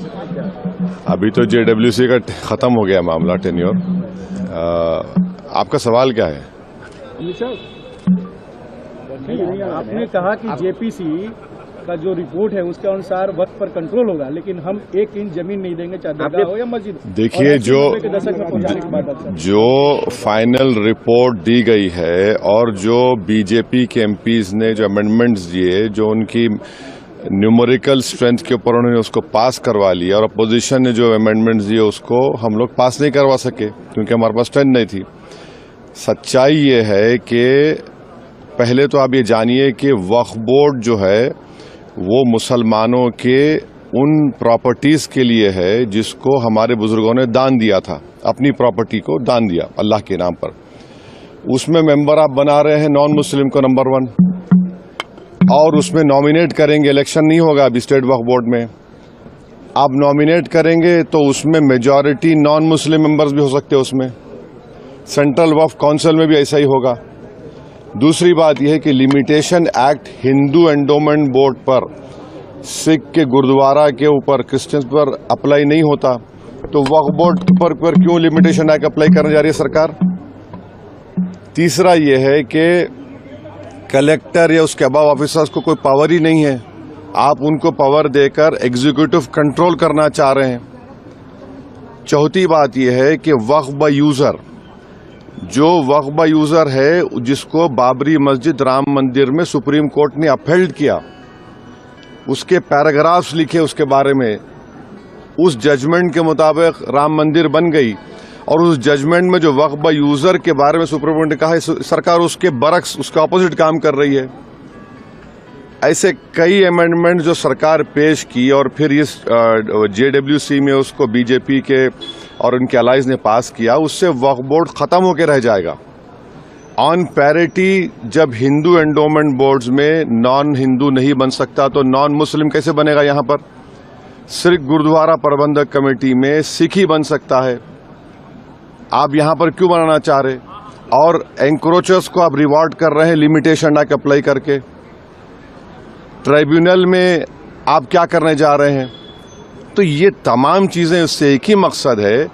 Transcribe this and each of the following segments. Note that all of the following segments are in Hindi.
सकते हैं क्या? अभी तो JWC का खत्म हो गया मामला, टेन्योर। आपका सवाल क्या है? अमित साहब, आपने कहा कि JPC का जो रिपोर्ट है उसके अनुसार वक्त पर कंट्रोल होगा, लेकिन हम 1 इंच जमीन नहीं देंगे, चाहे दरगाह हो या मस्जिद। देखिए, जो फाइनल रिपोर्ट दी गई है और जो बीजेपी के एमपीज ने जो अमेंडमेंट्स दिए, जो उनकी न्यूमेरिकल स्ट्रेंथ के ऊपर उन्होंने उसको पास करवा लिया, और अपोजिशन ने जो अमेंडमेंट्स दिए उसको हम लोग पास नहीं करवा सके क्योंकि हमारे पास स्ट्रेंथ नहीं थी। सच्चाई ये है कि पहले तो आप ये जानिए कि वक्फ बोर्ड जो है वो मुसलमानों के उन प्रॉपर्टीज के लिए है जिसको हमारे बुजुर्गों ने दान दिया था, अपनी प्रॉपर्टी को दान दिया अल्लाह के नाम पर। उसमें मेंबर आप बना रहे हैं नॉन मुस्लिम को नंबर 1, और उसमें नॉमिनेट करेंगे, इलेक्शन नहीं होगा अभी स्टेट वक्फ बोर्ड में। आप नॉमिनेट करेंगे तो उसमें मेजॉरिटी नॉन मुस्लिम मेंबर्स भी हो सकते हैं उसमें। सेंट्रल वक्फ काउंसिल में भी ऐसा ही होगा। दूसरी बात यह है कि limitation act Hindu endowment board पर, सिख के गुरुद्वारा के ऊपर, क्रिश्चियंस पर अप्लाई नहीं होता, तो वक्फ बोर्ड पर क्यों लिमिटेशन एक्ट अप्लाई करने जा रही है सरकार? तीसरा यह है कि कलेक्टर या उसके अबाव ऑफिसर्स को कोई पावर ही नहीं है, आप उनको पावर देकर एग्जीक्यूटिव कंट्रोल करना चाह रहे हैं। चौथी बात यह है कि वक्फ बाय यूजर, जो वक्फ बाय यूजर है जिसको बाबरी मस्जिद राम मंदिर में सुप्रीम कोर्ट ने अपहेल्ड किया, उसके पैराग्राफ्स लिखे उसके बारे में, उस जजमेंट के मुताबिक राम मंदिर बन गई, और उस जजमेंट में जो वक्फ बाय यूजर के बारे में सुप्रीम कोर्ट ने कहा है, सरकार उसके बरक्स, उसका ऑपोजिट काम कर रही है। ऐसे कई अमेंडमेंट जो सरकार पेश की और फिर इस JWC में उसको बीजेपी के और उनके अलाइज ने पास किया, उससे वक्फ बोर्ड खत्म होकर रह जाएगा। ऑन पैरिटी, जब हिंदू एंडोमेंट बोर्ड्स में नॉन हिंदू नहीं बन सकता तो नॉन मुस्लिम कैसे बनेगा? यहां पर सिर्फ गुरुद्वारा प्रबंधक कमेटी में सिख ही बन सकता है, आप यहां पर क्यों बनाना चाह रहे? और एंक्रोचर्स को आप रिवॉर्ड कर रहे हैं लिमिटेशन एक्ट अप्लाई करके। ट्राइब्यूनल में आप क्या करने जा रहे हैं? तो ये तमाम चीजें, उससे एक ही मकसद है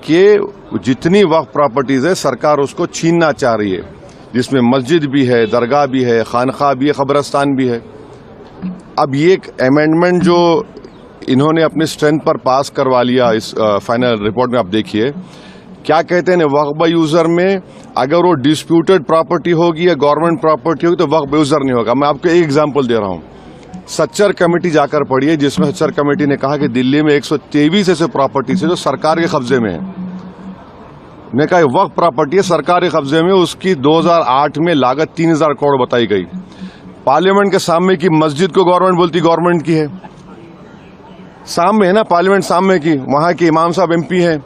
कि जितनी वक्फ प्रॉपर्टीज है सरकार उसको छीनना चाह रही है, जिसमें मस्जिद भी है, दरगाह भी है, खानखा भी है, कब्रिस्तान भी है। अब ये एक अमेंडमेंट जो इन्होंने अपनी स्ट्रेंथ पर पास करवा लिया, इस फाइनल रिपोर्ट में आप देखिए क्या कहते हैं, वक्फ बाय यूजर में अगर वो डिस्प्यूटेड प्रॉपर्टी होगी या गवर्नमेंट प्रॉपर्टी होगी तो वक्फ बाय यूजर नहीं होगा। मैं आपको एक एग्जांपल दे रहा हूं, सच्चर कमेटी जाकर पढ़िए, जिसमें सच्चर कमेटी ने कहा कि दिल्ली में 123 ऐसे प्रॉपर्टीज है जो सरकार के कब्जे में है। ने कहा वक्फ प्रॉपर्टी है सरकार के कब्जे में, उसकी 2008 में लागत 3000 करोड़ बताई गई। पार्लियामेंट के सामने की मस्जिद को गवर्नमेंट बोलती गवर्नमेंट की है, सामने है ना पार्लियामेंट सामने की, वहां के इमाम साहब MP हैं,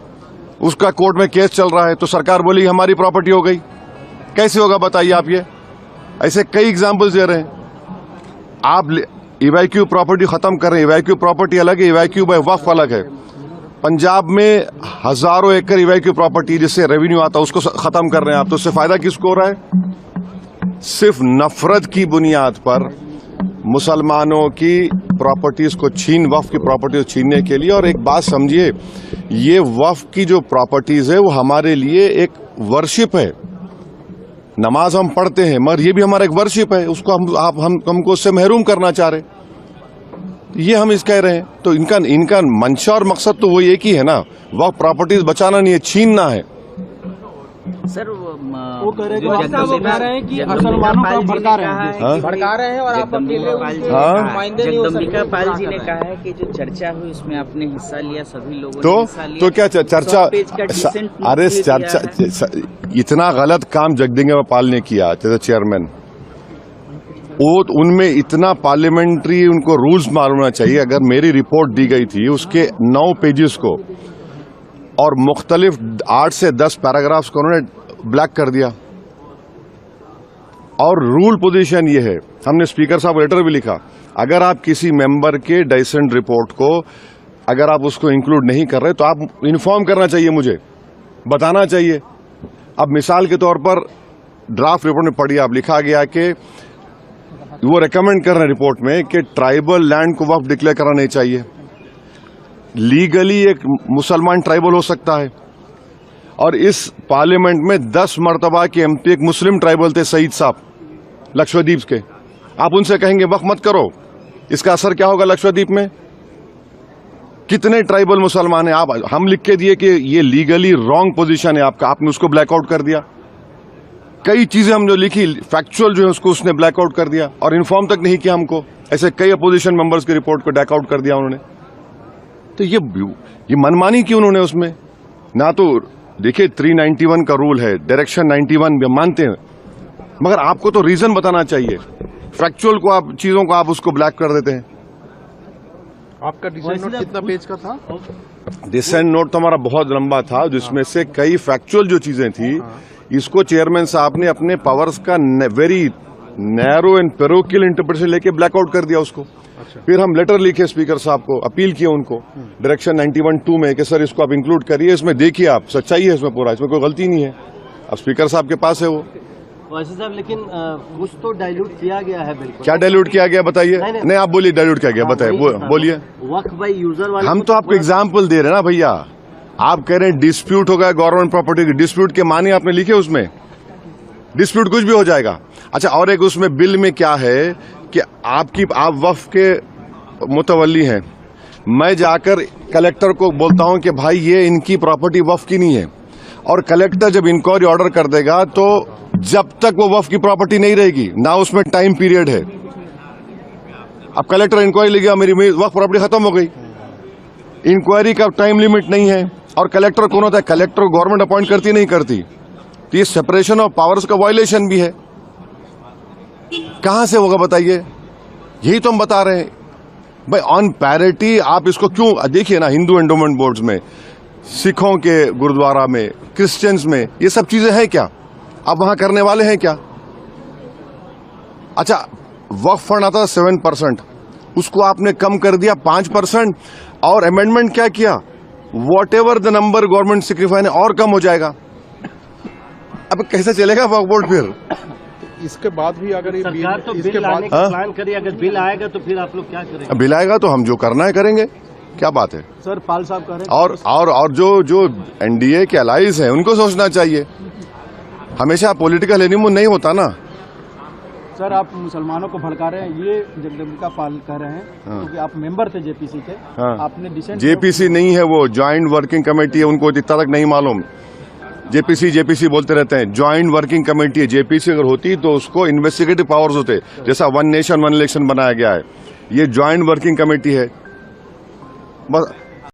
उसका कोर्ट में केस चल रहा है, तो सरकार बोली हमारी प्रॉपर्टी हो गई। कैसे होगा बताइए आप? ये ऐसे कई एग्जांपल्स दे रहे हैं। आप इवैक्यू प्रॉपर्टी खत्म कर रहे हैं, इवैक्यू प्रॉपर्टी अलग है, इवैक्यू बाय वक्फ अलग है। पंजाब में हजारों एकड़ इवैक्यू प्रॉपर्टी जिससे रेवेन्यू आता है उसको खत्म कर रहे हैं आप, तो उससे फायदा किसको हो रहा है? सिर्फ नफरत की बुनियाद पर मुसलमानों की प्रॉपर्टीज को वक्फ की प्रॉपर्टीज छीनने के लिए। और एक बात समझिए, ये वक्फ की जो प्रॉपर्टीज है वो हमारे लिए एक वर्शिप है। नमाज हम पढ़ते हैं मगर ये भी हमारा एक वर्शिप है, उसको हमको उससे महरूम करना चाह रहे, ये हम इस कह रहे हैं। तो इनका मंशा और मकसद तो वो एक ही है ना, वक्फ प्रॉपर्टीज बचाना नहीं है, छीनना है। सर वो कह रहे हैं कि मुसलमानों को भड़का रहे हैं और आप जगदम्बिका पाल जी ने कहा है कि जो चर्चा हुई उसमें आपने हिस्सा लिया, सभी लोगों ने हिस्सा लिया। तो क्या चर्चा? अरे चर्चा, इतना गलत काम जगदम्बिका पाल ने किया चेयरमैन, वो उनमें इतना पार्लियामेंट्री उनको रूल्स मालूम होना चाहिए। अगर मेरी रिपोर्ट दी गई थी उसके 9 पेजेस को और मुख्तलिफ 8 से 10 पैराग्राफ्स को उन्होंने ब्लैक कर दिया। और रूल पोजीशन ये है, हमने स्पीकर साहब लेटर भी लिखा, अगर आप किसी मेंबर के डाइसेंट रिपोर्ट को अगर आप उसको इंक्लूड नहीं कर रहे तो आप इन्फॉर्म करना चाहिए, मुझे बताना चाहिए। अब मिसाल के तौर पर ड्राफ्ट रिपोर्ट में पढ़िए, आप लिखा गया कि वो रेकमेंड कर रहे हैं रिपोर्ट में कि ट्राइबल लैंड को वक्फ डिक्लेयर करना नहीं चाहिए। लीगली एक मुसलमान ट्राइबल हो सकता है, और इस पार्लियामेंट में 10 मर्तबा के एमपी एक मुस्लिम ट्राइबल थे, सईद साहब लक्षद्वीप के। आप उनसे कहेंगे वक्फ मत करो, इसका असर क्या होगा लक्षद्वीप में? कितने ट्राइबल मुसलमान हैं? आप हम लिख के दिए कि ये लीगली रॉन्ग पोजीशन है आपका, आपने उसको ब्लैकआउट कर दिया। कई चीजें हम जो लिखी फैक्चुअल जो है उसको उसने ब्लैकआउट कर दिया, और इन्फॉर्म तक नहीं किया हमको। ऐसे कई अपोजिशन मेंबर्स की रिपोर्ट को बैकआउट कर दिया उन्होंने। तो ये मनमानी क्यों उन्होंने उसमें? ना तो देखिए 391 का रूल है, डायरेक्शन 91 भी हम मानते हैं, मगर आपको तो रीजन बताना चाहिए। फैक्चुअल को आप चीजों को आप उसको ब्लैक कर देते हैं। आपका डिसेंट नोट कितना पेज का था? डिसेंट नोट तो हमारा बहुत लंबा था, जिसमें से कई फैक्चुअल जो चीजें थी, इसको चेयरमैन साहब ने अपने पावर्स का very narrow and parochial interpretation लेके ब्लैकआउट कर दिया उसको। फिर हम लेटर लिखे स्पीकर साहब को, अपील किए उनको डायरेक्शन 91(2) में कि सर इसको आप इंक्लूड करिए, इसमें देखिए आप सच्चाई है इसमें पूरा, इसमें कोई गलती नहीं है। अब स्पीकर साहब के पास है वो। वैसे साहब लेकिन कुछ तो डाइल्यूट किया गया है। बिल्कुल क्या डाइल्यूट किया गया बताइए? नहीं आप बोलिए डाइल्यूट किया गया, बताइए बोलिए। वक्फ बाय यूजर वाले हम तो आपको एग्जाम्पल दे रहे हैं ना भैया। आप कह रहे हैं डिस्प्यूट हो गया गवर्नमेंट प्रॉपर्टी की, डिस्प्यूट के माने आपने लिखे उसमें, डिस्प्यूट कुछ भी हो जाएगा। अच्छा, और एक उसमें बिल में क्या है कि आप वक्फ के मुतवल्ली हैं, मैं जाकर कलेक्टर को बोलता हूं कि भाई ये इनकी प्रॉपर्टी वक्फ की नहीं है, और कलेक्टर जब इंक्वायरी ऑर्डर कर देगा तो जब तक वो वक्फ की प्रॉपर्टी नहीं रहेगी ना उसमें टाइम पीरियड है। अब कलेक्टर इंक्वायरी लेगा, मेरी वक्फ प्रॉपर्टी खत्म हो गई, इंक्वायरी का टाइम लिमिट नहीं है, और कलेक्टर कौन होता है? कलेक्टर गवर्नमेंट अपॉइंट करती नहीं करती, तो ये सेपरेशन ऑफ पावर्स का वायलेशन भी है। कहां से होगा बताइए? यही तो हम बता रहे हैं भाई, ऑन पैरिटी आप इसको क्यों? देखिए ना, हिंदू एंडोमेंट बोर्ड्स में, सिखों के गुरुद्वारा में, क्रिश्चियंस में, ये सब चीजें हैं क्या? आप वहां करने वाले हैं क्या? अच्छा, वक्फ फंड आता था 7%, उसको आपने कम कर दिया 5%, और अमेंडमेंट क्या किया? What ever the number government sacrifice है और कम हो जाएगा। अब कैसे चलेगा वक्फ बोर्ड? फिर इसके बाद भी अगर ये सरकार तो बिल लाने का प्लान करिए, अगर बिल आएगा तो फिर आप लोग क्या करेंगे? बिल आएगा तो हम जो करना है करेंगे, क्या बात है। सर पाल साहब कह रहे हैं और जो एनडीए के अलाइज हैं उनको सोचना चाहिए, हमेशा पॉलिटिकल एनिमो नहीं होता ना। सर आप मुसलमानों को भड़का रहे हैं, ये जगदम्बिका पाल कह रहे हैं, क्योंकि आप मेंबर थे जेपीसी के। आपने डिसेंट जेपीसी नहीं है, वो ज्वाइंट वर्किंग कमेटी है, उनको इतना तक नहीं मालूम। जेपीसी बोलते रहते हैं, ज्वाइंट वर्किंग कमेटी है। जेपीसी अगर होती तो उसको इन्वेस्टिगेटिव पावर्स होते, जैसा वन नेशन वन इलेक्शन बनाया गया है। ये ज्वाइंट वर्किंग कमेटी है बस।